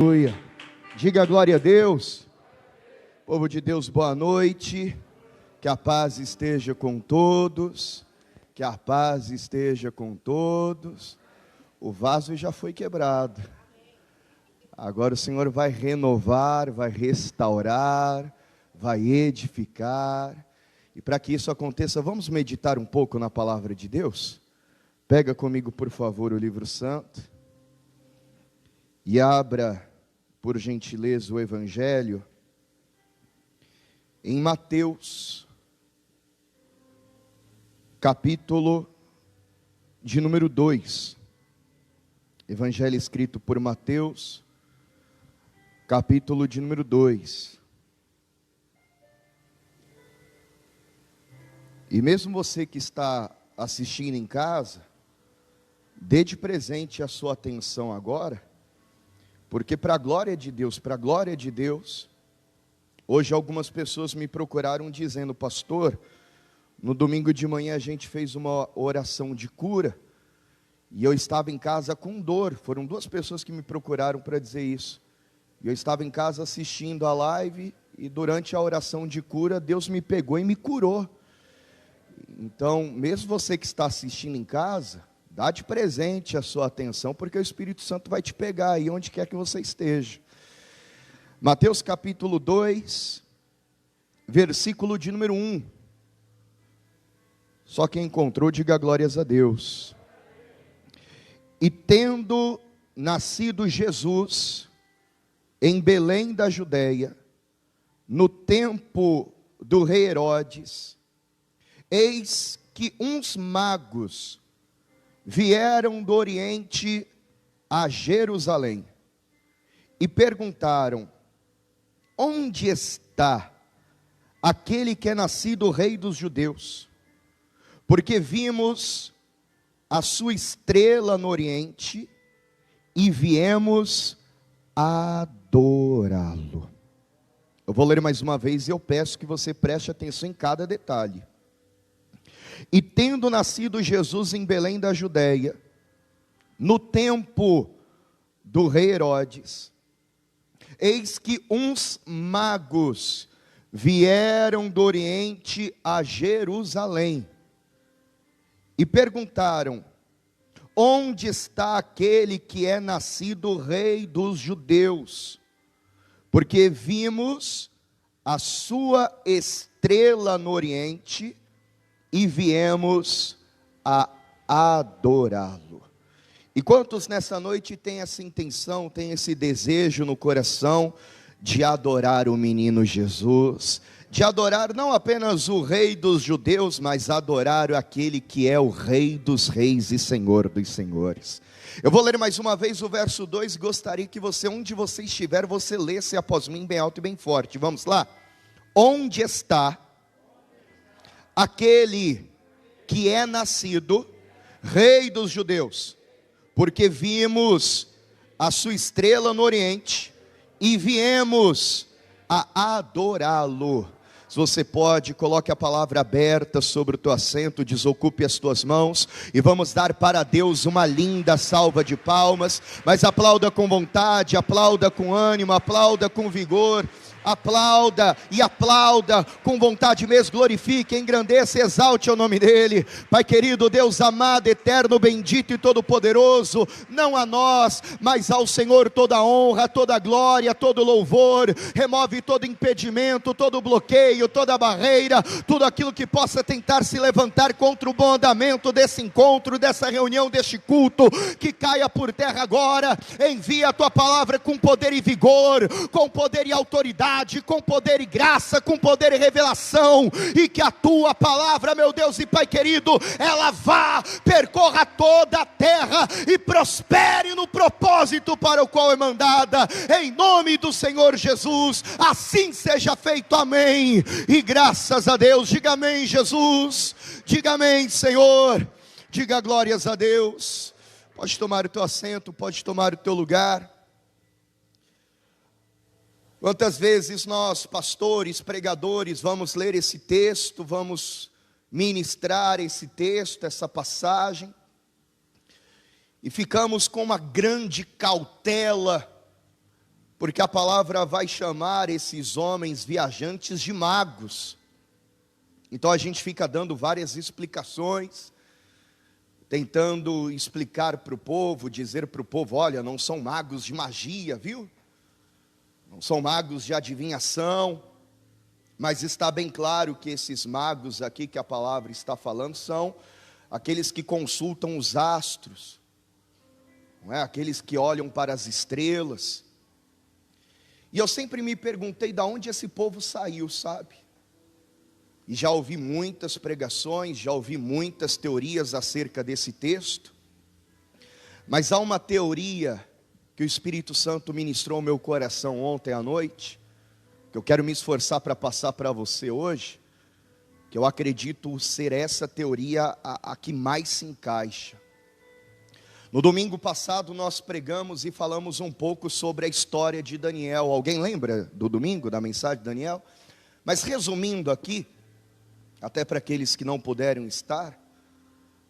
Aleluia. Diga glória a Deus. Povo de Deus, boa noite. Que a paz esteja com todos. Que a paz esteja com todos. O vaso já foi quebrado. Agora o Senhor vai renovar, vai restaurar, vai edificar. E para que isso aconteça, vamos meditar um pouco na palavra de Deus? Pega comigo, por favor, o livro santo. E abra, por gentileza, o Evangelho em Mateus, capítulo de número 2. Evangelho escrito por Mateus, capítulo de número 2. E mesmo você que está assistindo em casa, dê de presente a sua atenção agora, porque para a glória de Deus, hoje algumas pessoas me procuraram dizendo: pastor, no domingo de manhã a gente fez uma oração de cura, e eu estava em casa com dor. Foram duas pessoas que me procuraram para dizer isso. E eu estava em casa assistindo a live, e durante a oração de cura, Deus me pegou e me curou. Então, mesmo você que está assistindo em casa, dá de presente a sua atenção, porque o Espírito Santo vai te pegar aí onde quer que você esteja. Mateus capítulo 2, versículo de número 1. Só quem encontrou, diga glórias a Deus. E tendo nascido Jesus em Belém da Judéia, no tempo do rei Herodes, eis que uns magos vieram do Oriente a Jerusalém e perguntaram: onde está aquele que é nascido rei dos judeus? Porque vimos a sua estrela no Oriente e viemos adorá-lo. Eu vou ler mais uma vez e eu peço que você preste atenção em cada detalhe. E tendo nascido Jesus em Belém da Judéia, no tempo do rei Herodes, eis que uns magos vieram do Oriente a Jerusalém e perguntaram: onde está aquele que é nascido rei dos judeus? Porque vimos a sua estrela no Oriente e viemos a adorá-lo. E quantos nessa noite têm essa intenção, têm esse desejo no coração de adorar o menino Jesus, de adorar não apenas o rei dos judeus, mas adorar aquele que é o rei dos reis e senhor dos senhores? Eu vou ler mais uma vez o verso 2, e gostaria que você, onde você estiver, você lesse após mim bem alto e bem forte. Vamos lá? Onde está aquele que é nascido rei dos judeus? Porque vimos a sua estrela no Oriente e viemos a adorá-lo. Se você pode, coloque a palavra aberta sobre o teu assento, desocupe as tuas mãos e vamos dar para Deus uma linda salva de palmas. Mas aplauda com vontade, aplauda com ânimo, aplauda com vigor. Aplauda e aplauda com vontade mesmo, glorifique, engrandeça e exalte o nome dele. Pai querido, Deus amado, eterno, bendito e todo poderoso, não a nós, mas ao Senhor toda a honra, toda a glória, todo louvor. Remove todo impedimento, todo bloqueio, toda barreira, tudo aquilo que possa tentar se levantar contra o bom andamento desse encontro, dessa reunião, deste culto, que caia por terra agora. Envia a tua palavra com poder e vigor, com poder e autoridade, com poder e graça, com poder e revelação, e que a tua palavra, meu Deus e Pai querido, ela vá, percorra toda a terra e prospere no propósito para o qual é mandada, em nome do Senhor Jesus. Assim seja feito, amém, e graças a Deus. Diga amém, Jesus, diga amém, Senhor, diga glórias a Deus. Pode tomar o teu assento, pode tomar o teu lugar. Quantas vezes nós, pastores, pregadores, vamos ler esse texto, vamos ministrar esse texto, essa passagem, e ficamos com uma grande cautela porque a palavra vai chamar esses homens viajantes de magos. Então a gente fica dando várias explicações, tentando explicar para o povo, dizer para o povo: olha, não são magos de magia, viu? Não são magos de adivinhação, mas está bem claro que esses magos aqui que a palavra está falando são aqueles que consultam os astros, não é? Aqueles que olham para as estrelas. E eu sempre me perguntei de onde esse povo saiu, sabe? E já ouvi muitas pregações, já ouvi muitas teorias acerca desse texto, mas há uma teoria que o Espírito Santo ministrou ao meu coração ontem à noite, que eu quero me esforçar para passar para você hoje, que eu acredito ser essa teoria a que mais se encaixa. No domingo passado nós pregamos e falamos um pouco sobre a história de Daniel. Alguém lembra do domingo, da mensagem de Daniel? Mas resumindo aqui, até para aqueles que não puderam estar,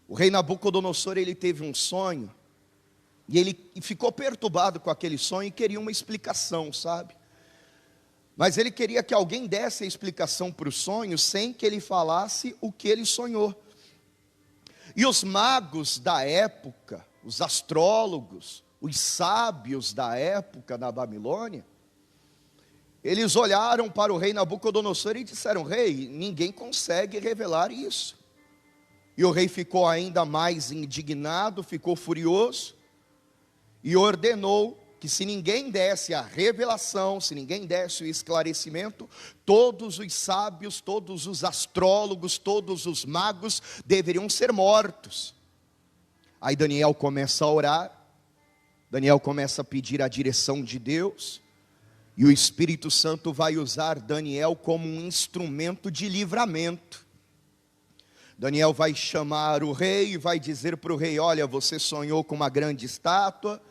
o rei Nabucodonosor, ele teve um sonho, e ele ficou perturbado com aquele sonho e queria uma explicação, sabe? Mas ele queria que alguém desse a explicação para o sonho, sem que ele falasse o que ele sonhou. E os magos da época, os astrólogos, os sábios da época na Babilônia, eles olharam para o rei Nabucodonosor e disseram: rei, ninguém consegue revelar isso. E o rei ficou ainda mais indignado, ficou furioso, e ordenou que se ninguém desse a revelação, se ninguém desse o esclarecimento, todos os sábios, todos os astrólogos, todos os magos deveriam ser mortos. Aí Daniel começa a orar, Daniel começa a pedir a direção de Deus, e o Espírito Santo vai usar Daniel como um instrumento de livramento. Daniel vai chamar o rei e vai dizer para o rei: olha, você sonhou com uma grande estátua,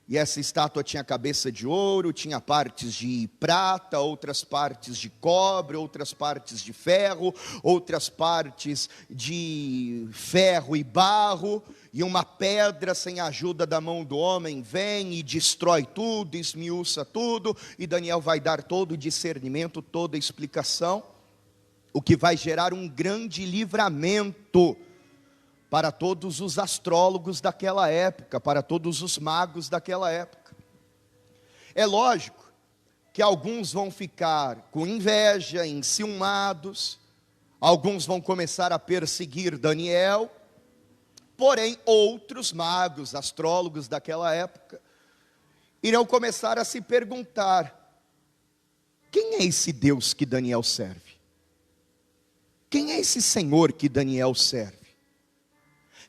e essa estátua tinha cabeça de ouro, tinha partes de prata, outras partes de cobre, outras partes de ferro, outras partes de ferro e barro, e uma pedra sem a ajuda da mão do homem vem e destrói tudo, esmiuça tudo, e Daniel vai dar todo o discernimento, toda a explicação, o que vai gerar um grande livramento para todos os astrólogos daquela época, para todos os magos daquela época. É lógico que alguns vão ficar com inveja, enciumados, alguns vão começar a perseguir Daniel, porém outros magos, astrólogos daquela época, irão começar a se perguntar: quem é esse Deus que Daniel serve? Quem é esse Senhor que Daniel serve?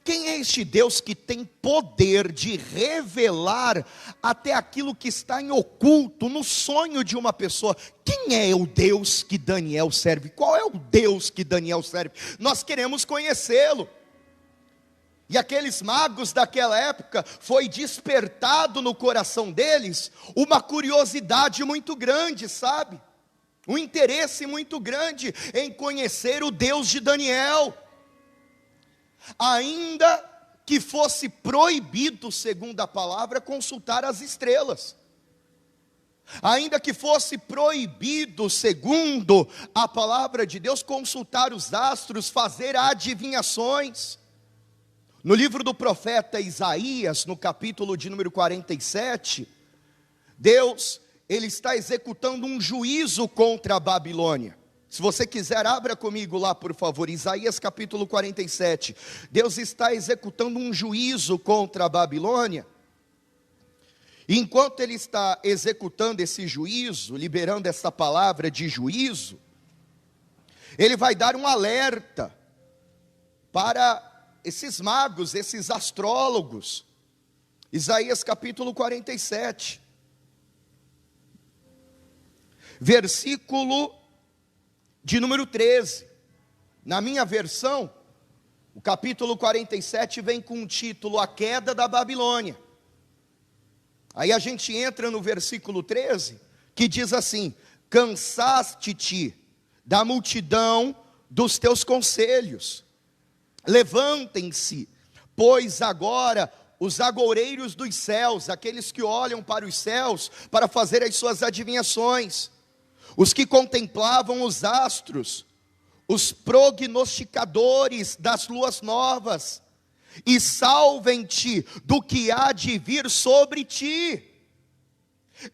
Quem é este Deus que tem poder de revelar até aquilo que está em oculto, no sonho de uma pessoa? Quem é o Deus que Daniel serve? Qual é o Deus que Daniel serve? Nós queremos conhecê-lo. E aqueles magos daquela época, foi despertado no coração deles uma curiosidade muito grande, sabe? Um interesse muito grande em conhecer o Deus de Daniel. Ainda que fosse proibido, segundo a palavra, consultar as estrelas, ainda que fosse proibido, segundo a palavra de Deus, consultar os astros, fazer adivinhações. No livro do profeta Isaías, no capítulo de número 47, Deus, ele está executando um juízo contra a Babilônia. Se você quiser, abra comigo lá, por favor, Isaías capítulo 47. Deus está executando um juízo contra a Babilônia. E enquanto Ele está executando esse juízo, liberando essa palavra de juízo, Ele vai dar um alerta para esses magos, esses astrólogos. Isaías capítulo 47, versículo de número 13, na minha versão, o capítulo 47 vem com o título: A Queda da Babilônia. Aí a gente entra no versículo 13, que diz assim: cansaste-te da multidão dos teus conselhos, levantem-se, pois agora os agoureiros dos céus, aqueles que olham para os céus para fazer as suas adivinhações, os que contemplavam os astros, os prognosticadores das luas novas, e salvem-te do que há de vir sobre ti.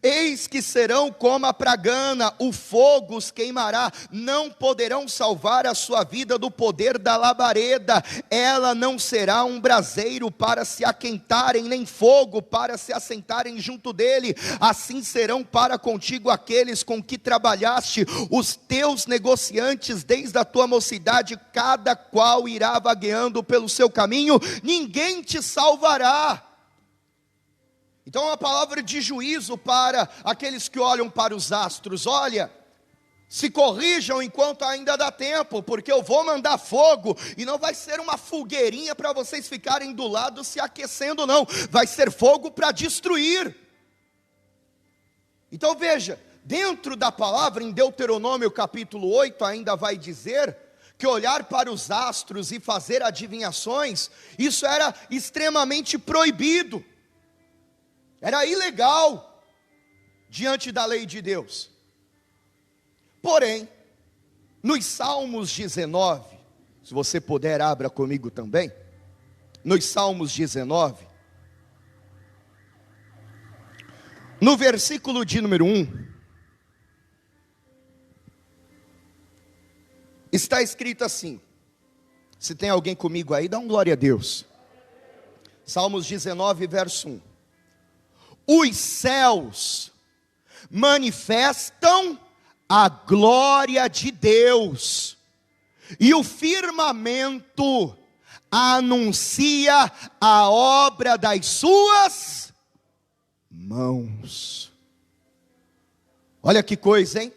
Eis que serão como a pragana, o fogo os queimará, não poderão salvar a sua vida do poder da labareda, ela não será um braseiro para se aquentarem, nem fogo para se assentarem junto dele, assim serão para contigo aqueles com que trabalhaste, os teus negociantes desde a tua mocidade, cada qual irá vagueando pelo seu caminho, ninguém te salvará. Então é uma palavra de juízo para aqueles que olham para os astros. Olha, se corrijam enquanto ainda dá tempo, porque eu vou mandar fogo, e não vai ser uma fogueirinha para vocês ficarem do lado se aquecendo não, vai ser fogo para destruir. Então veja, dentro da palavra em Deuteronômio capítulo 8 ainda vai dizer que olhar para os astros e fazer adivinhações, isso era extremamente proibido. Era ilegal diante da lei de Deus. Porém, nos Salmos 19, se você puder, abra comigo também. Nos Salmos 19, no versículo de número 1, está escrito assim. Se tem alguém comigo aí, dá um glória a Deus. Salmos 19, verso 1. Os céus manifestam a glória de Deus, e o firmamento anuncia a obra das suas mãos. Olha que coisa, hein?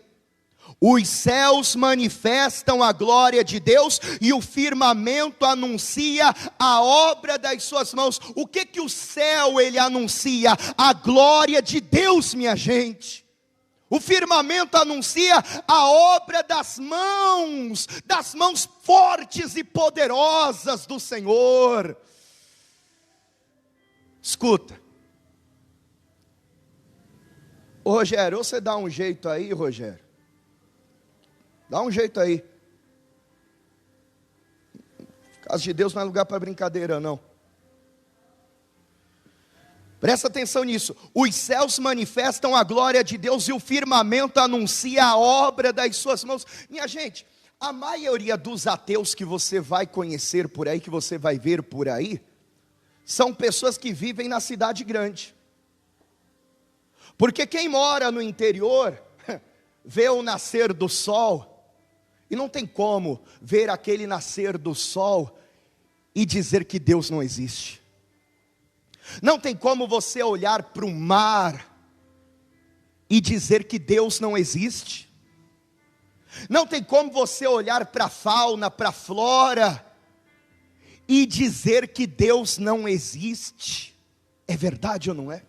Os céus manifestam a glória de Deus e o firmamento anuncia a obra das suas mãos. O que o céu ele anuncia? A glória de Deus, minha gente. O firmamento anuncia a obra das mãos fortes e poderosas do Senhor. Escuta. Ô Rogério, você dá um jeito aí, Rogério? Dá um jeito aí. Casa de Deus não é lugar para brincadeira, não. Presta atenção nisso. Os céus manifestam a glória de Deus e o firmamento anuncia a obra das suas mãos. Minha gente, a maioria dos ateus que você vai conhecer por aí, que você vai ver por aí, são pessoas que vivem na cidade grande. Porque quem mora no interior vê o nascer do sol, e não tem como ver aquele nascer do sol e dizer que Deus não existe. Não tem como você olhar para o mar e dizer que Deus não existe. Não tem como você olhar para a fauna, para a flora e dizer que Deus não existe. É verdade ou não é?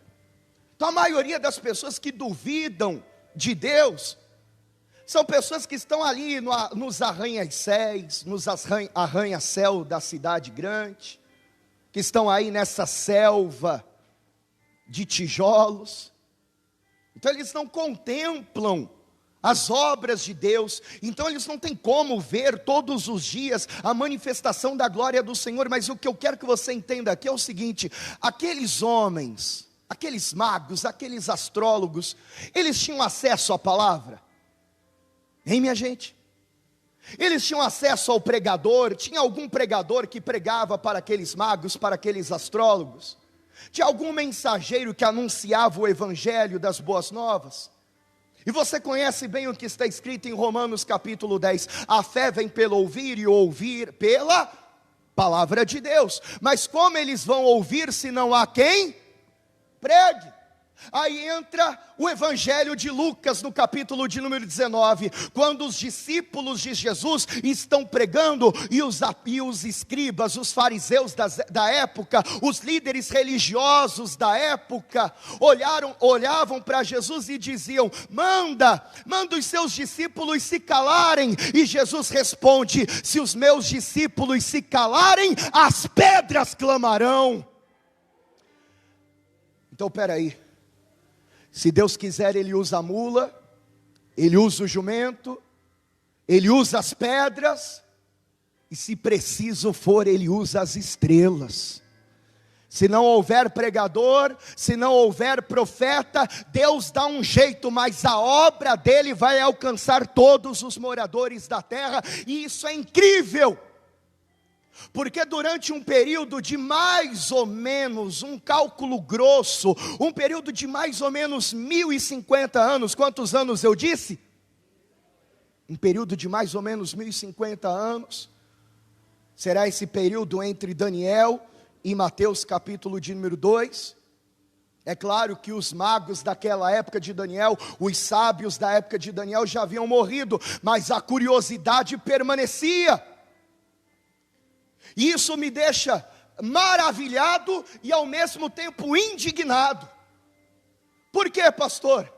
Então a maioria das pessoas que duvidam de Deus são pessoas que estão ali nos arranha-céus, nos arranha-céu da cidade grande, que estão aí nessa selva de tijolos. Então eles não contemplam as obras de Deus, então eles não têm como ver todos os dias a manifestação da glória do Senhor. Mas o que eu quero que você entenda aqui é o seguinte: aqueles homens, aqueles magos, aqueles astrólogos, eles tinham acesso à palavra? Hein, minha gente? Eles tinham acesso ao pregador? Tinha algum pregador que pregava para aqueles magos, para aqueles astrólogos? Tinha algum mensageiro que anunciava o evangelho das boas novas? E você conhece bem o que está escrito em Romanos capítulo 10, a fé vem pelo ouvir e ouvir pela palavra de Deus. Mas como eles vão ouvir se não há quem pregue? Aí entra o evangelho de Lucas no capítulo de número 19, quando os discípulos de Jesus estão pregando, e os escribas, os fariseus da época, os líderes religiosos da época, olhavam para Jesus e diziam: manda os seus discípulos se calarem. E Jesus responde: se os meus discípulos se calarem, as pedras clamarão. Então peraí, se Deus quiser Ele usa a mula, Ele usa o jumento, Ele usa as pedras, e se preciso for Ele usa as estrelas. Se não houver pregador, se não houver profeta, Deus dá um jeito, mas a obra dele vai alcançar todos os moradores da terra, e isso é incrível, porque durante um período de mais ou menos, um cálculo grosso, um período de mais ou menos 1050 anos, quantos anos eu disse? Um período de mais ou menos 1050 anos, será esse período entre Daniel e Mateus capítulo de número 2, é claro que os magos daquela época de Daniel, os sábios da época de Daniel já haviam morrido, mas a curiosidade permanecia, e isso me deixa maravilhado e ao mesmo tempo indignado. Por quê, pastor?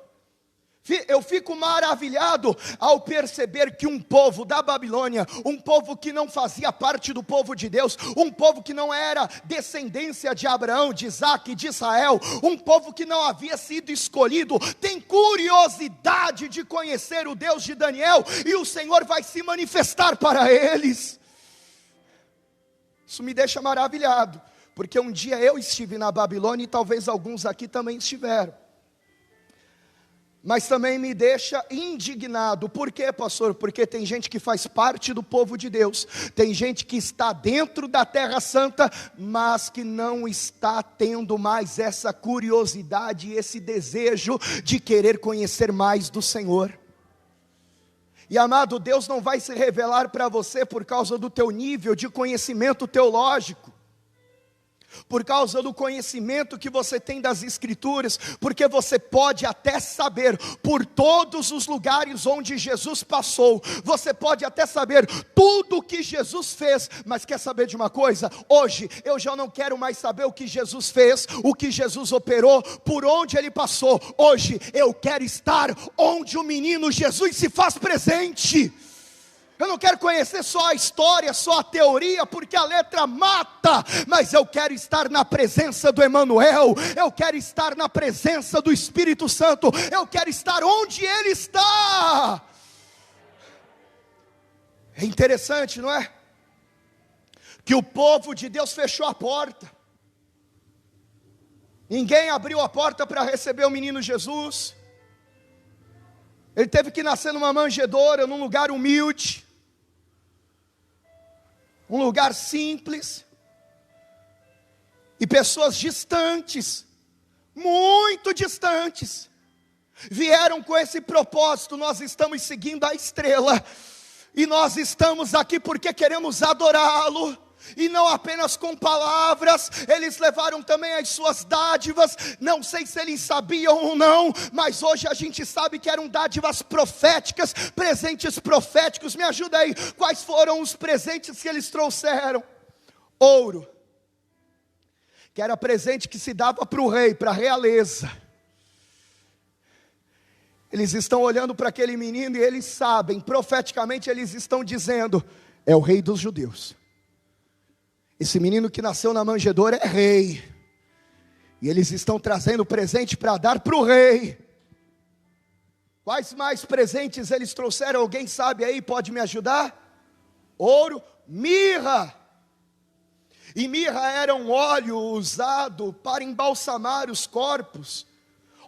Eu fico maravilhado ao perceber que um povo da Babilônia, um povo que não fazia parte do povo de Deus, um povo que não era descendência de Abraão, de Isaac, de Israel, um povo que não havia sido escolhido, tem curiosidade de conhecer o Deus de Daniel, e o Senhor vai se manifestar para eles. Isso me deixa maravilhado, porque um dia eu estive na Babilônia e talvez alguns aqui também estiveram. Mas também me deixa indignado. Por quê, pastor? Porque tem gente que faz parte do povo de Deus, tem gente que está dentro da terra santa, mas que não está tendo mais essa curiosidade, esse desejo de querer conhecer mais do Senhor. E amado, Deus não vai se revelar para você por causa do teu nível de conhecimento teológico, por causa do conhecimento que você tem das Escrituras, porque você pode até saber por todos os lugares onde Jesus passou, você pode até saber tudo o que Jesus fez, mas quer saber de uma coisa? Hoje eu já não quero mais saber o que Jesus fez, o que Jesus operou, por onde Ele passou. Hoje eu quero estar onde o menino Jesus se faz presente. Eu não quero conhecer só a história, só a teoria, porque a letra mata, mas eu quero estar na presença do Emanuel, eu quero estar na presença do Espírito Santo, eu quero estar onde Ele está. É interessante, não é? Que o povo de Deus fechou a porta, ninguém abriu a porta para receber o menino Jesus. Ele teve que nascer numa manjedoura, num lugar humilde, um lugar simples, e pessoas distantes, muito distantes, vieram com esse propósito. Nós estamos seguindo a estrela, e nós estamos aqui porque queremos adorá-lo, e não apenas com palavras. Eles levaram também as suas dádivas, não sei se eles sabiam ou não, mas hoje a gente sabe que eram dádivas proféticas, presentes proféticos. Me ajuda aí, quais foram os presentes que eles trouxeram? Ouro, que era presente que se dava para o rei, para a realeza. Eles estão olhando para aquele menino e eles sabem, profeticamente eles estão dizendo: é o rei dos judeus. Esse menino que nasceu na manjedoura é rei, e eles estão trazendo presente para dar para o rei. Quais mais presentes eles trouxeram? Alguém sabe aí, pode me ajudar? Ouro, mirra. E mirra era um óleo usado para embalsamar os corpos,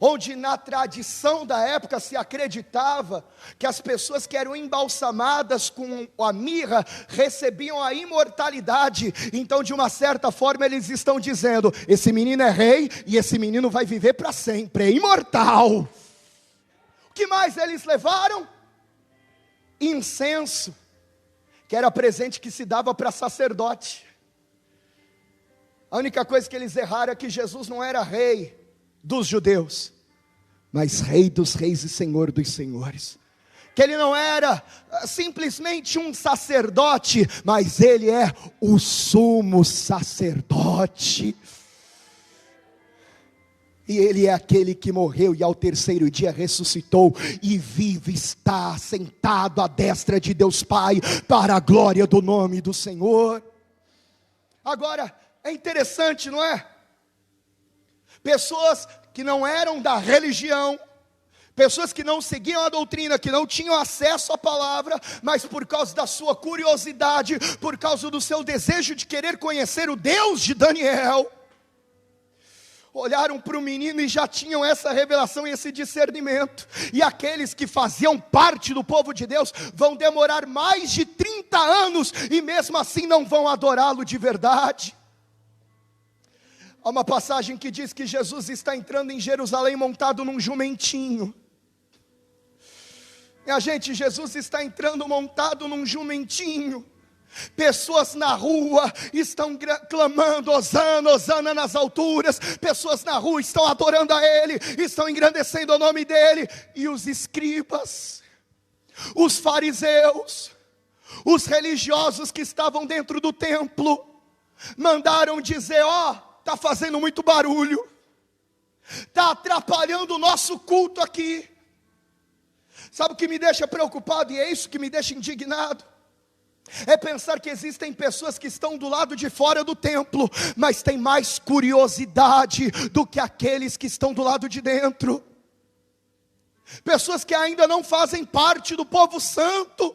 onde na tradição da época se acreditava que as pessoas que eram embalsamadas com a mirra recebiam a imortalidade. Então, de uma certa forma, eles estão dizendo: esse menino é rei e esse menino vai viver para sempre, é imortal. O que mais eles levaram? Incenso, que era presente que se dava para sacerdote. A única coisa que eles erraram é que Jesus não era rei dos judeus, mas rei dos reis e senhor dos senhores. Que ele não era simplesmente um sacerdote, mas ele é o sumo sacerdote. E ele é aquele que morreu e ao terceiro dia ressuscitou, e vive está sentado à destra de Deus Pai, para a glória do nome do Senhor. Agora, é interessante, não é? pessoas que não eram da religião, pessoas que não seguiam a doutrina, que não tinham acesso à palavra, mas por causa da sua curiosidade, por causa do seu desejo de querer conhecer o Deus de Daniel, olharam para o menino e já tinham essa revelação e esse discernimento. E aqueles que faziam parte do povo de Deus vão demorar mais de 30 anos e mesmo assim não vão adorá-lo de verdade. Há uma passagem que diz que Jesus está entrando em Jerusalém montado num jumentinho. Minha gente, Jesus está entrando montado num jumentinho. Pessoas na rua estão clamando, Hosana, Hosana nas alturas. Pessoas na rua estão adorando a Ele, estão engrandecendo o nome dEle. E os escribas, os fariseus, os religiosos que estavam dentro do templo, mandaram dizer: está fazendo muito barulho, está atrapalhando o nosso culto aqui. Sabe o que me deixa preocupado, e é isso que me deixa indignado? É pensar que existem pessoas que estão do lado de fora do templo, mas têm mais curiosidade do que aqueles que estão do lado de dentro. Pessoas que ainda não fazem parte do povo santo,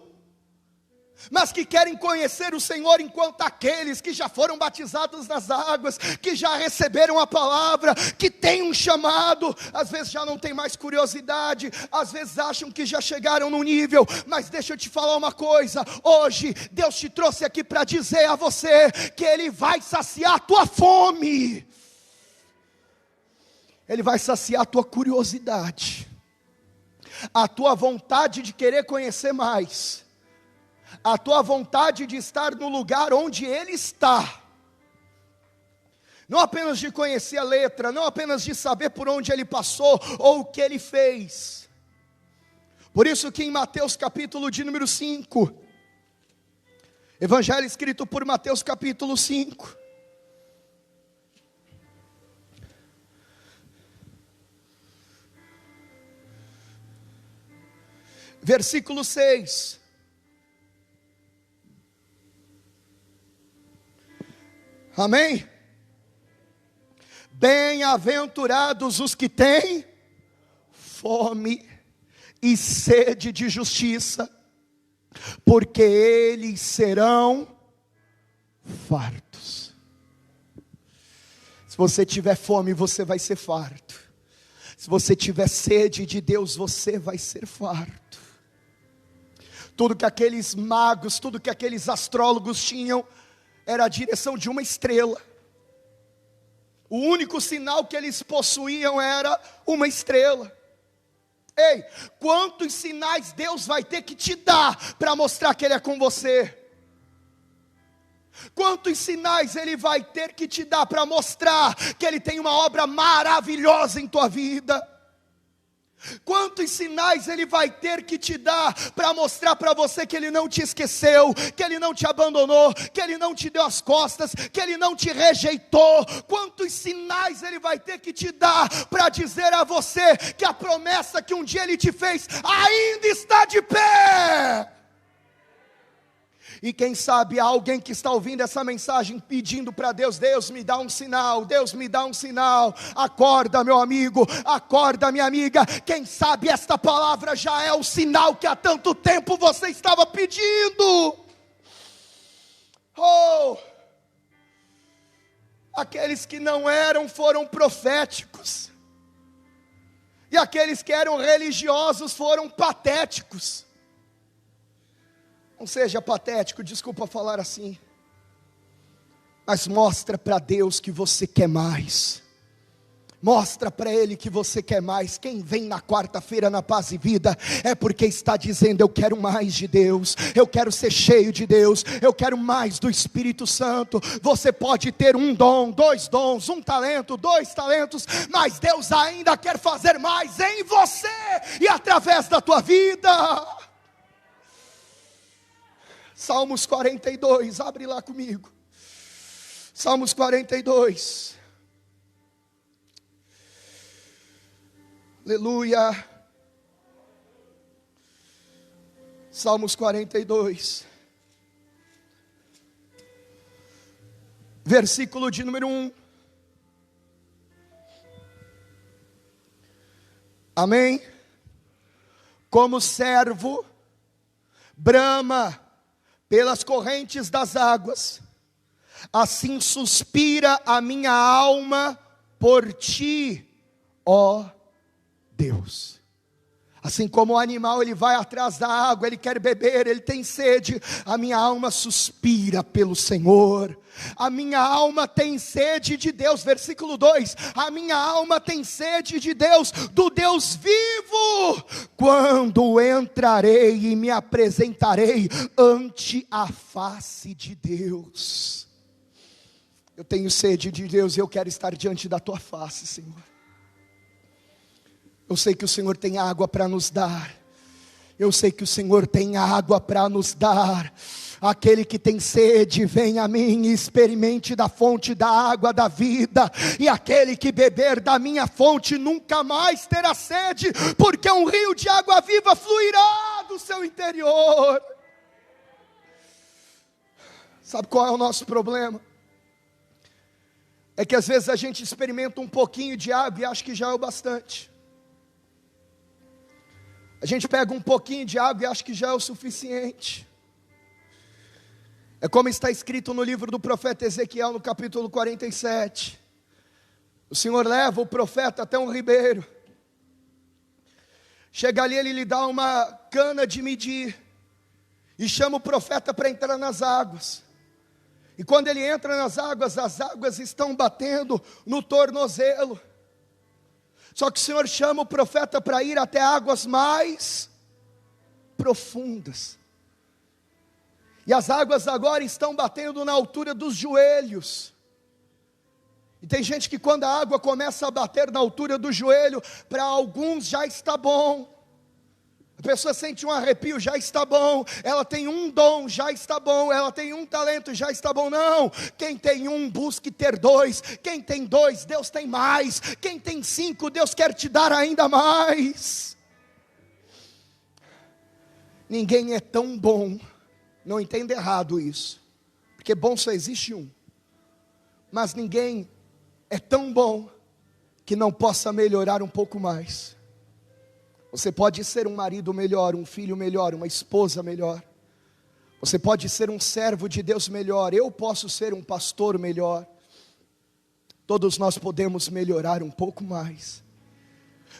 mas que querem conhecer o Senhor, enquanto aqueles que já foram batizados nas águas, que já receberam a palavra, que têm um chamado, às vezes já não tem mais curiosidade, às vezes acham que já chegaram no nível. Mas deixa eu te falar uma coisa, hoje Deus te trouxe aqui para dizer a você, que Ele vai saciar a tua fome, Ele vai saciar a tua curiosidade, a tua vontade de querer conhecer mais, a tua vontade de estar no lugar onde Ele está, não apenas de conhecer a letra, não apenas de saber por onde Ele passou, ou o que Ele fez. Por isso que em Mateus capítulo de número 5, Evangelho escrito por Mateus capítulo 5, versículo 6, amém? Bem-aventurados os que têm fome e sede de justiça, porque eles serão fartos. Se você tiver fome, você vai ser farto. Se você tiver sede de Deus, você vai ser farto. Tudo que aqueles magos, tudo que aqueles astrólogos tinham, era a direção de uma estrela. O único sinal que eles possuíam era uma estrela. Ei, quantos sinais Deus vai ter que te dar para mostrar que Ele é com você? Quantos sinais Ele vai ter que te dar para mostrar que Ele tem uma obra maravilhosa em tua vida? Quantos sinais Ele vai ter que te dar para mostrar para você que Ele não te esqueceu, que Ele não te abandonou, que Ele não te deu as costas, que Ele não te rejeitou? Quantos sinais Ele vai ter que te dar para dizer a você que a promessa que um dia Ele te fez ainda está de pé? E quem sabe há alguém que está ouvindo essa mensagem pedindo para Deus: Deus me dá um sinal, Deus me dá um sinal. Acorda, meu amigo, acorda, minha amiga. Quem sabe esta palavra já é o sinal que há tanto tempo você estava pedindo. Aqueles que não eram foram proféticos, e aqueles que eram religiosos foram patéticos. Não seja patético, desculpa falar assim, mas mostra para Deus que você quer mais. Mostra para Ele que você quer mais. Quem vem na quarta-feira na Paz e Vida é porque está dizendo: eu quero mais de Deus, eu quero ser cheio de Deus, eu quero mais do Espírito Santo. Você pode ter um dom, dois dons, um talento, dois talentos, mas Deus ainda quer fazer mais em você e através da tua vida. Salmos 42, abre lá comigo. Salmos 42. Aleluia. Salmos 42. Versículo de número 1. Amém? Como servo brama pelas correntes das águas, assim suspira a minha alma por ti, ó Deus. Assim como o animal, ele vai atrás da água, ele quer beber, ele tem sede, a minha alma suspira pelo Senhor. A minha alma tem sede de Deus, versículo 2, a minha alma tem sede de Deus, do Deus vivo, quando entrarei e me apresentarei ante a face de Deus. Eu tenho sede de Deus e eu quero estar diante da tua face, Senhor. Eu sei que o Senhor tem água para nos dar. Eu sei que o Senhor tem água para nos dar. Aquele que tem sede, vem a mim e experimente da fonte da água da vida. E aquele que beber da minha fonte nunca mais terá sede, porque um rio de água viva fluirá do seu interior. Sabe qual é o nosso problema? É que às vezes a gente experimenta um pouquinho de água e acha que já é o bastante. A gente pega um pouquinho de água e acha que já é o suficiente. É como está escrito no livro do profeta Ezequiel, no capítulo 47. O Senhor leva o profeta até um ribeiro. Chega ali, ele lhe dá uma cana de medir. E chama o profeta para entrar nas águas. E quando ele entra nas águas, as águas estão batendo no tornozelo. Só que o Senhor chama o profeta para ir até águas mais profundas. E as águas agora estão batendo na altura dos joelhos. E tem gente que quando a água começa a bater na altura do joelho, para alguns já está bom. A pessoa sente um arrepio, já está bom. Ela tem um dom, já está bom. Ela tem um talento, já está bom. Não, quem tem um, busque ter dois. Quem tem dois, Deus tem mais. Quem tem 5, Deus quer te dar ainda mais. Ninguém é tão bom, não entenda errado isso, porque bom só existe um. Mas ninguém é tão bom que não possa melhorar um pouco mais. Você pode ser um marido melhor, um filho melhor, uma esposa melhor. Você pode ser um servo de Deus melhor. Eu posso ser um pastor melhor. Todos nós podemos melhorar um pouco mais.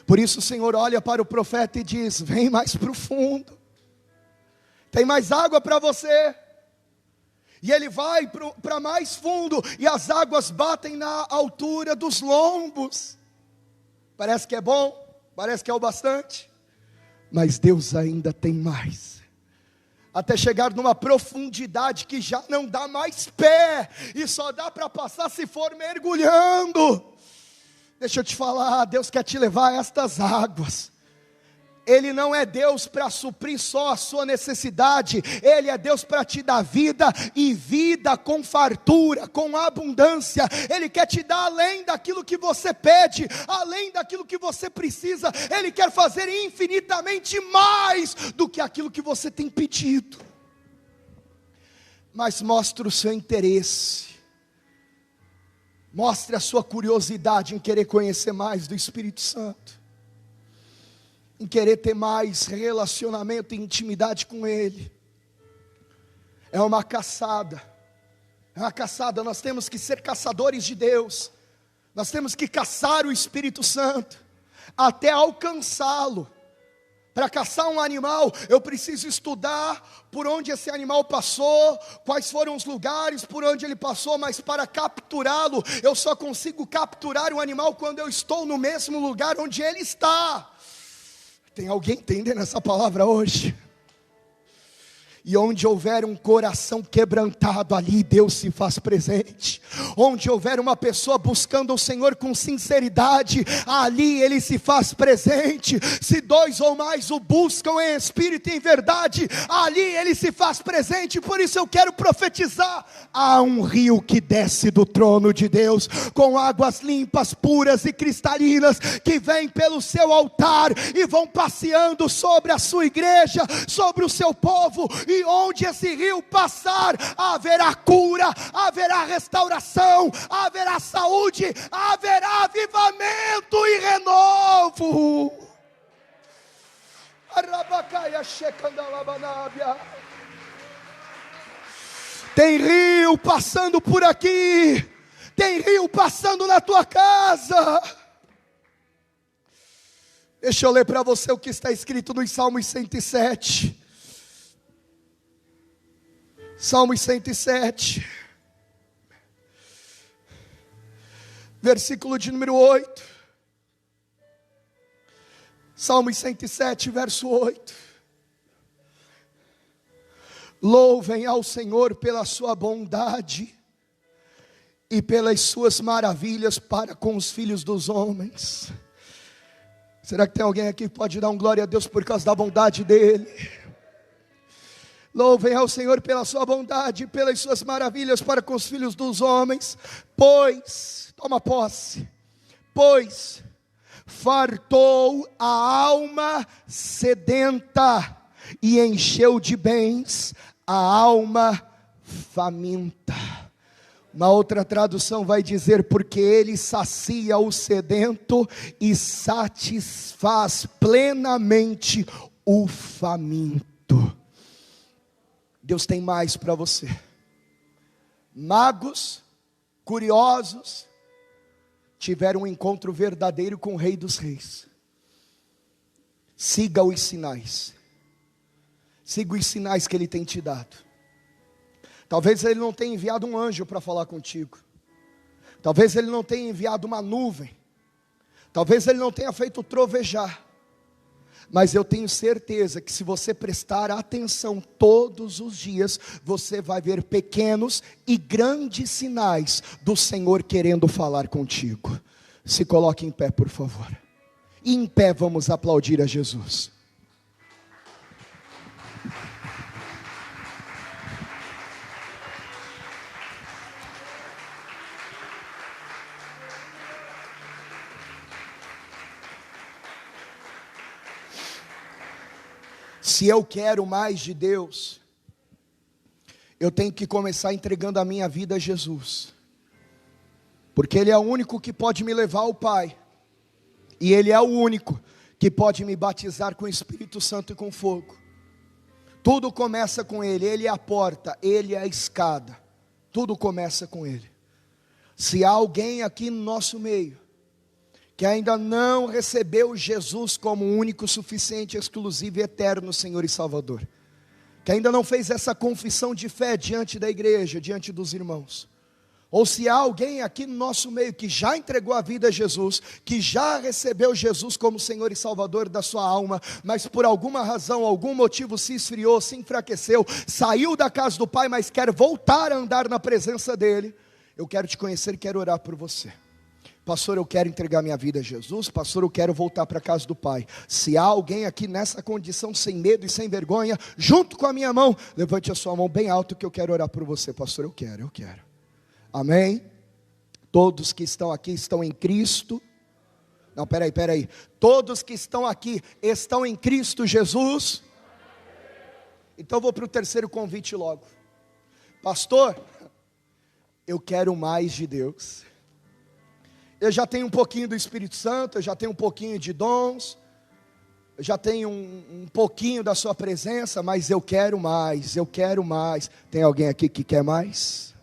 Por isso o Senhor olha para o profeta e diz: vem mais profundo. Tem mais água para você. E ele vai para mais fundo. E as águas batem na altura dos lombos. Parece que é bom. Parece que é o bastante, mas Deus ainda tem mais, até chegar numa profundidade que já não dá mais pé, e só dá para passar se for mergulhando. Deixa eu te falar, Deus quer te levar a estas águas. Ele não é Deus para suprir só a sua necessidade, Ele é Deus para te dar vida, e vida com fartura, com abundância. Ele quer te dar além daquilo que você pede, além daquilo que você precisa. Ele quer fazer infinitamente mais do que aquilo que você tem pedido. Mas mostre o seu interesse, mostre a sua curiosidade em querer conhecer mais do Espírito Santo, em querer ter mais relacionamento e intimidade com Ele. É uma caçada, nós temos que ser caçadores de Deus, nós temos que caçar o Espírito Santo, até alcançá-lo. Para caçar um animal, eu preciso estudar por onde esse animal passou, quais foram os lugares por onde ele passou, mas para capturá-lo, eu só consigo capturar o animal quando eu estou no mesmo lugar onde ele está. Tem alguém entendendo essa palavra hoje? E onde houver um coração quebrantado, ali Deus se faz presente. Onde houver uma pessoa buscando o Senhor com sinceridade, ali Ele se faz presente. Se 2 ou mais o buscam em espírito e em verdade, ali Ele se faz presente. Por isso eu quero profetizar: há um rio que desce do trono de Deus, com águas limpas, puras e cristalinas, que vem pelo seu altar e vão passeando sobre a sua igreja, sobre o seu povo. E onde esse rio passar, haverá cura, haverá restauração, haverá saúde, haverá avivamento e renovo. Tem rio passando por aqui. Tem rio passando na tua casa. Deixa eu ler para você o que está escrito nos Salmos 107. Salmos 107. Versículo de número 8. Salmos 107, verso 8. Louvem ao Senhor pela sua bondade e pelas suas maravilhas para com os filhos dos homens. Será que tem alguém aqui que pode dar um glória a Deus por causa da bondade dele? Louvem ao Senhor pela sua bondade e pelas suas maravilhas para com os filhos dos homens. Pois, toma posse, pois fartou a alma sedenta e encheu de bens a alma faminta. Uma outra tradução vai dizer: porque ele sacia o sedento e satisfaz plenamente o faminto. Deus tem mais para você. Magos, curiosos, tiveram um encontro verdadeiro com o Rei dos Reis. Siga os sinais. Siga os sinais que Ele tem te dado. Talvez Ele não tenha enviado um anjo para falar contigo. Talvez Ele não tenha enviado uma nuvem. Talvez Ele não tenha feito trovejar. Mas eu tenho certeza que se você prestar atenção todos os dias, você vai ver pequenos e grandes sinais do Senhor querendo falar contigo. Se coloque em pé, por favor. E em pé vamos aplaudir a Jesus. Se eu quero mais de Deus, eu tenho que começar entregando a minha vida a Jesus, porque Ele é o único que pode me levar ao Pai, e Ele é o único que pode me batizar com o Espírito Santo e com fogo. Tudo começa com Ele. Ele é a porta, Ele é a escada, tudo começa com Ele. Se há alguém aqui no nosso meio que ainda não recebeu Jesus como único, suficiente, exclusivo e eterno Senhor e Salvador, que ainda não fez essa confissão de fé diante da igreja, diante dos irmãos, ou se há alguém aqui no nosso meio que já entregou a vida a Jesus, que já recebeu Jesus como Senhor e Salvador da sua alma, mas por alguma razão, algum motivo se esfriou, se enfraqueceu, saiu da casa do Pai, mas quer voltar a andar na presença dEle, eu quero te conhecer e quero orar por você. Pastor, eu quero entregar minha vida a Jesus. Pastor, eu quero voltar para a casa do Pai. Se há alguém aqui nessa condição, sem medo e sem vergonha, junto com a minha mão, levante a sua mão bem alto que eu quero orar por você. Pastor, eu quero. Amém? Todos que estão aqui estão em Cristo. Não, peraí. Todos que estão aqui estão em Cristo Jesus. Então eu vou para o terceiro convite logo. Pastor, eu quero mais de Deus. Eu já tenho um pouquinho do Espírito Santo, eu já tenho um pouquinho de dons, eu já tenho um pouquinho da sua presença, mas eu quero mais. Tem alguém aqui que quer mais?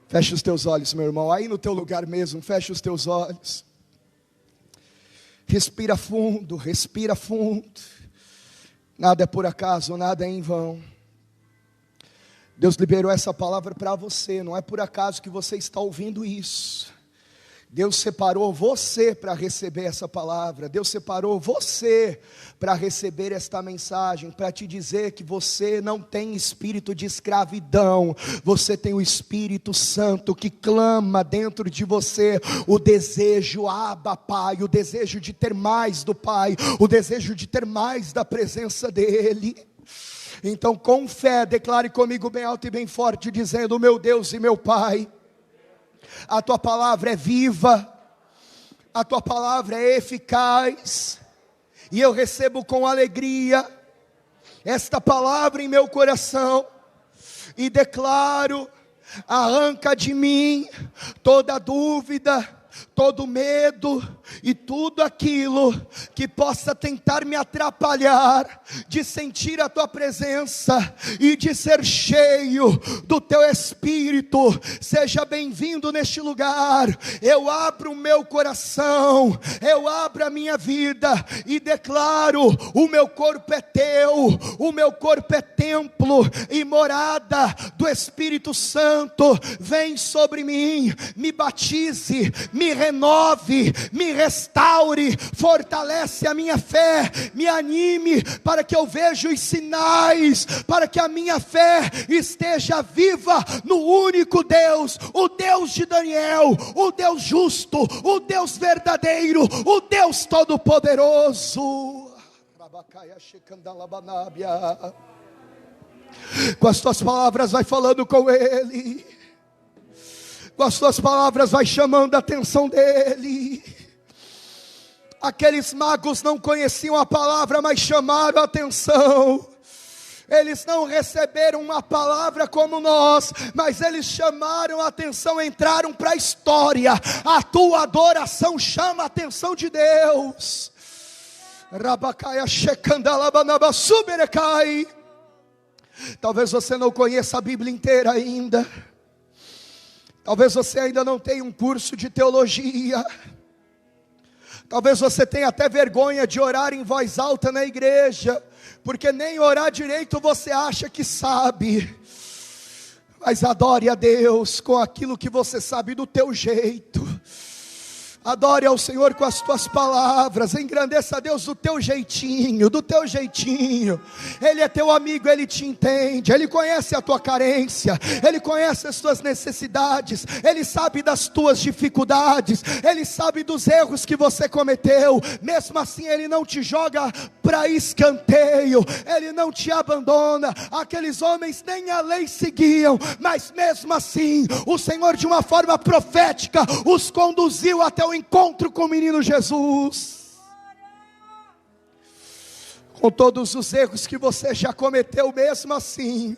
Fecha os teus olhos, meu irmão, aí no teu lugar mesmo, fecha os teus olhos. Respira fundo. Nada é por acaso, nada é em vão. Deus liberou essa palavra para você, não é por acaso que você está ouvindo isso. Deus separou você para receber essa palavra. Deus separou você para receber esta mensagem, para te dizer que você não tem espírito de escravidão. Você tem o Espírito Santo que clama dentro de você o desejo, Abba Pai, o desejo de ter mais do Pai, o desejo de ter mais da presença dEle. Então com fé, declare comigo bem alto e bem forte, dizendo: meu Deus e meu Pai, a tua palavra é viva, a tua palavra é eficaz, e eu recebo com alegria esta palavra em meu coração, e declaro: arranca de mim toda dúvida, todo medo, E tudo aquilo que possa tentar me atrapalhar de sentir a tua presença e de ser cheio do teu Espírito, seja bem-vindo neste lugar. Eu abro o meu coração, eu abro a minha vida e declaro: o meu corpo é teu, o meu corpo é templo e morada do Espírito Santo. Vem sobre mim, me batize, me renove, me restaure, fortalece a minha fé, me anime para que eu veja os sinais, para que a minha fé esteja viva no único Deus, o Deus de Daniel, o Deus justo, o Deus verdadeiro, o Deus todo-poderoso. Com as tuas palavras vai falando com Ele, com as tuas palavras vai chamando a atenção dEle. Aqueles magos não conheciam a palavra, mas chamaram a atenção. Eles não receberam uma palavra como nós, mas eles chamaram a atenção, entraram para a história. A tua adoração chama a atenção de Deus. Talvez você não conheça a Bíblia inteira ainda. Talvez você ainda não tenha um curso de teologia. Talvez você tenha até vergonha de orar em voz alta na igreja, porque nem orar direito você acha que sabe. Mas adore a Deus com aquilo que você sabe do teu jeito. Adore ao Senhor com as tuas palavras, engrandeça a Deus do teu jeitinho, do teu jeitinho. Ele é teu amigo, Ele te entende, Ele conhece a tua carência, Ele conhece as tuas necessidades, Ele sabe das tuas dificuldades, Ele sabe dos erros que você cometeu. Mesmo assim Ele não te joga para escanteio, Ele não te abandona. Aqueles homens nem a lei seguiam, mas mesmo assim o Senhor, de uma forma profética, os conduziu até o encontro com o menino Jesus. Com todos os erros que você já cometeu, mesmo assim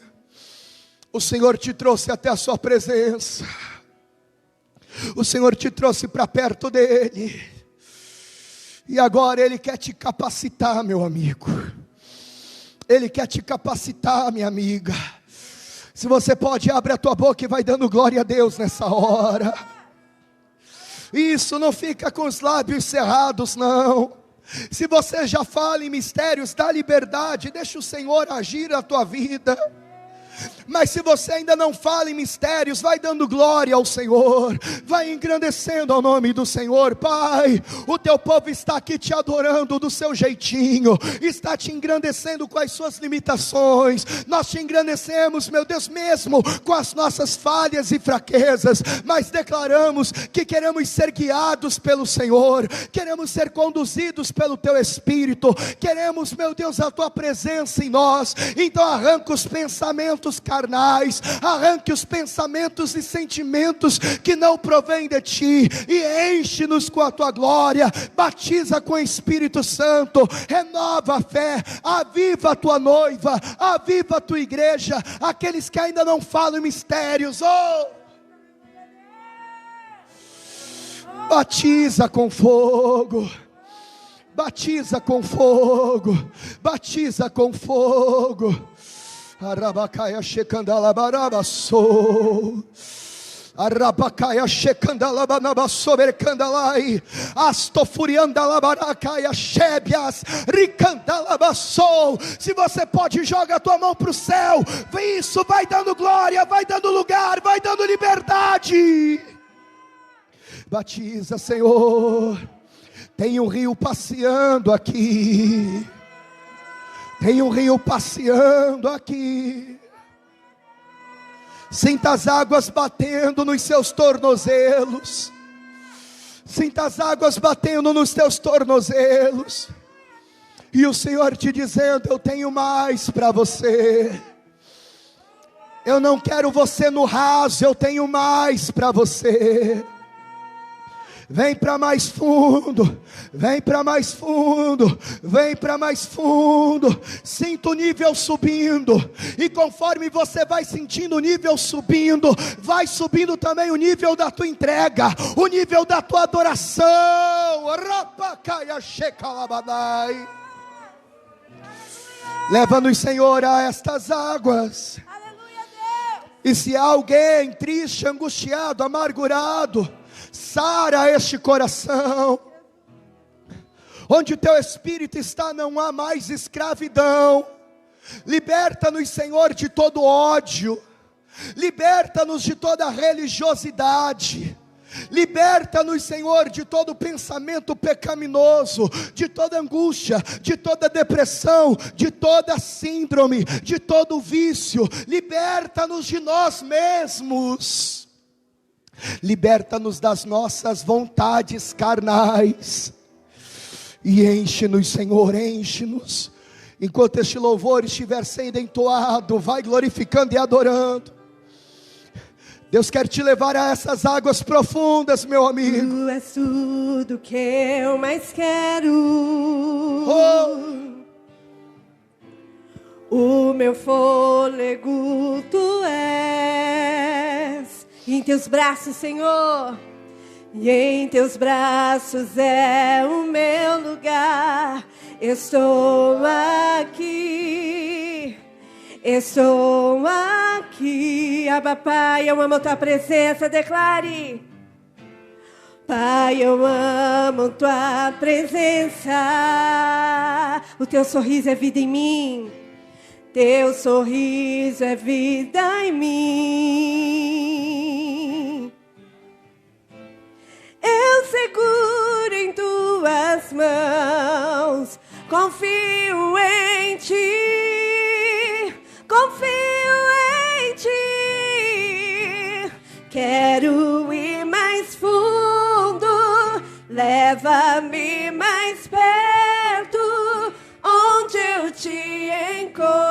o Senhor te trouxe até a sua presença. O Senhor te trouxe para perto dEle. E agora Ele quer te capacitar, meu amigo. Ele quer te capacitar, minha amiga. Se você pode, abre a tua boca e vai dando glória a Deus nessa hora. Isso, não fica com os lábios cerrados, não. Se você já fala em mistérios, dá liberdade, deixa o Senhor agir na tua vida. Mas se você ainda não fala em mistérios, vai dando glória ao Senhor, vai engrandecendo ao nome do Senhor. Pai, o teu povo está aqui te adorando do seu jeitinho, está te engrandecendo com as suas limitações. Nós te engrandecemos, meu Deus, mesmo com as nossas falhas e fraquezas, mas declaramos que queremos ser guiados pelo Senhor, queremos ser conduzidos pelo teu Espírito, queremos, meu Deus, a tua presença em nós. Então arranca os pensamentos carnais, arranque os pensamentos e sentimentos que não provêm de ti, e enche-nos com a tua glória. Batiza com o Espírito Santo, renova a fé, aviva a tua noiva, aviva a tua igreja, aqueles que ainda não falam mistérios. Batiza com fogo, batiza com fogo, batiza com fogo. Arabacaia checandalabarabassou, Arabacaia checandalabanabassou, bercandalai, astofuriandalabaracaia chebias, ricandalabassou. Se você pode, joga a tua mão para o céu. Isso, vai dando glória, vai dando lugar, vai dando liberdade. Batiza, Senhor. Tem um rio passeando aqui. Tem um rio passeando aqui. Sinta as águas batendo nos seus tornozelos. Sinta as águas batendo nos teus tornozelos. E o Senhor te dizendo: eu tenho mais para você. Eu não quero você no raso, eu tenho mais para você. Vem para mais fundo, vem para mais fundo, vem para mais fundo. Sinta o nível subindo, e conforme você vai sentindo o nível subindo, vai subindo também o nível da tua entrega, o nível da tua adoração. Leva-nos, Senhor, a estas águas. E se há alguém triste, angustiado, amargurado, sara este coração. Onde o teu espírito está, não há mais escravidão. Liberta-nos, Senhor, de todo ódio. Liberta-nos de toda religiosidade. Liberta-nos, Senhor, de todo pensamento pecaminoso, de toda angústia, de toda depressão, de toda síndrome, de todo vício. Liberta-nos de nós mesmos. Liberta-nos das nossas vontades carnais. E enche-nos, Senhor, enche-nos. Enquanto este louvor estiver sendo entoado, vai glorificando e adorando. Deus quer te levar a essas águas profundas, meu amigo. Tu és tudo que eu mais quero. O meu fôlego tu és. Em teus braços, Senhor. E em teus braços é o meu lugar. Estou aqui. Estou aqui, Abba Pai, eu amo tua presença, declare. Pai, eu amo tua presença. O teu sorriso é vida em mim. Teu sorriso é vida em mim. Eu seguro em tuas mãos, confio em ti. Confio em ti, quero ir mais fundo, leva-me mais perto, onde eu te encontro.